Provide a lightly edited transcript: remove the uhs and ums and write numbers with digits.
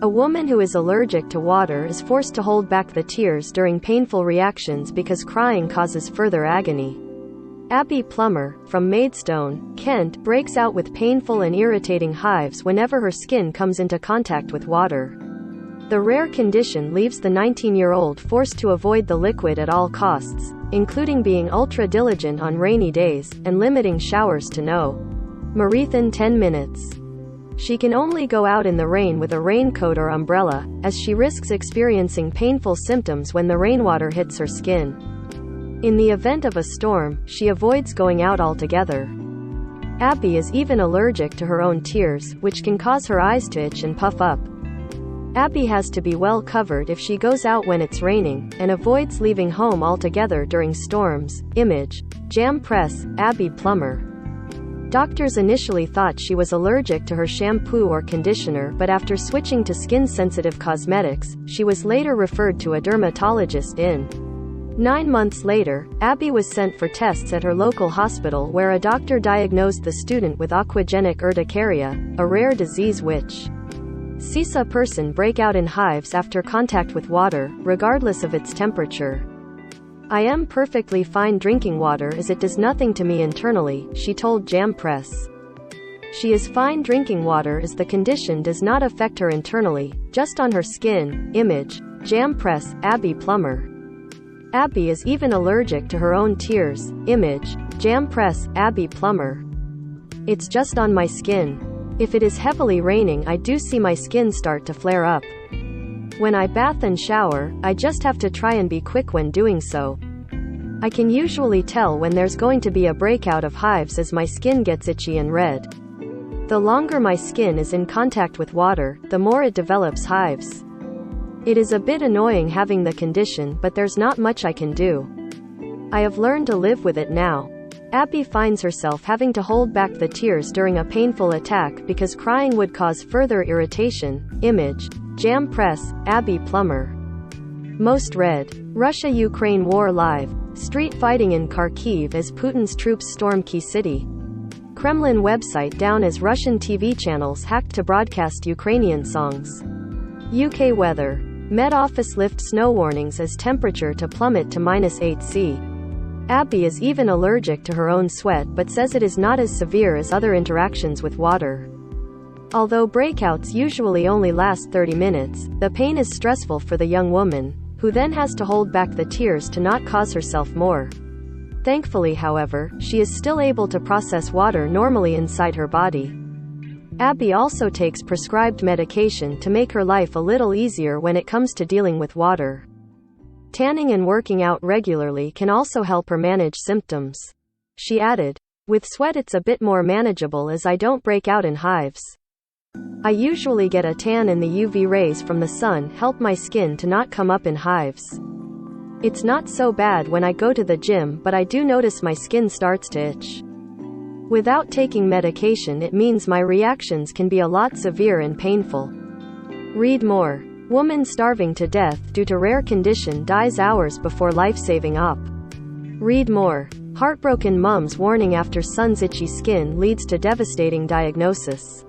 A woman who is allergic to water is forced to hold back the tears during painful reactions because crying causes further agony. Abby Plummer, from Maidstone, Kent, breaks out with painful and irritating hives whenever her skin comes into contact with water. The rare condition leaves the 19-year-old forced to avoid the liquid at all costs, including being ultra-diligent on rainy days, and limiting showers to no more than 10 minutes. She can only go out in the rain with a raincoat or umbrella, as she risks experiencing painful symptoms when the rainwater hits her skin. In the event of a storm, she avoids going out altogether. Abby is even allergic to her own tears, which can cause her eyes to itch and puff up. Abby has to be well covered if she goes out when it's raining, and avoids leaving home altogether during storms. Image. Jam Press, Abby Plummer. Doctors initially thought she was allergic to her shampoo or conditioner, but after switching to skin-sensitive cosmetics, she was later referred to a dermatologist. 9 months later, Abby was sent for tests at her local hospital where a doctor diagnosed the student with aquagenic urticaria, a rare disease which sees a person break out in hives after contact with water, regardless of its temperature. "I am perfectly fine drinking water as it does nothing to me internally," she told Jam Press. She is fine drinking water as the condition does not affect her internally, just on her skin. Image. Jam Press, Abby Plummer. Abby is even allergic to her own tears. Image. Jam Press, Abby Plummer. "It's just on my skin. If it is heavily raining, I do see my skin start to flare up. When I bath and shower, I just have to try and be quick when doing so. I can usually tell when there's going to be a breakout of hives as my skin gets itchy and red. The longer my skin is in contact with water, the more it develops hives. It is a bit annoying having the condition, but there's not much I can do. I have learned to live with it now." Abby finds herself having to hold back the tears during a painful attack because crying would cause further irritation. Image. Jam Press, Abby Plummer. Most read. Russia-Ukraine War Live. Street fighting in Kharkiv as Putin's troops storm key city. Kremlin website down as Russian TV channels hacked to broadcast Ukrainian songs. UK weather. Met Office lift snow warnings as temperature to plummet to -8°C. Abby is even allergic to her own sweat but says it is not as severe as other interactions with water. Although breakouts usually only last 30 minutes, the pain is stressful for the young woman, who then has to hold back the tears to not cause herself more. Thankfully, however, she is still able to process water normally inside her body. Abby also takes prescribed medication to make her life a little easier when it comes to dealing with water. Tanning and working out regularly can also help her manage symptoms. She added, "With sweat it's a bit more manageable as I don't break out in hives. I usually get a tan and the UV rays from the sun help my skin to not come up in hives. It's not so bad when I go to the gym, but I do notice my skin starts to itch. Without taking medication it means my reactions can be a lot severe and painful." Read more. Woman starving to death due to rare condition dies hours before life-saving op. Read more. Heartbroken mom's warning after son's itchy skin leads to devastating diagnosis.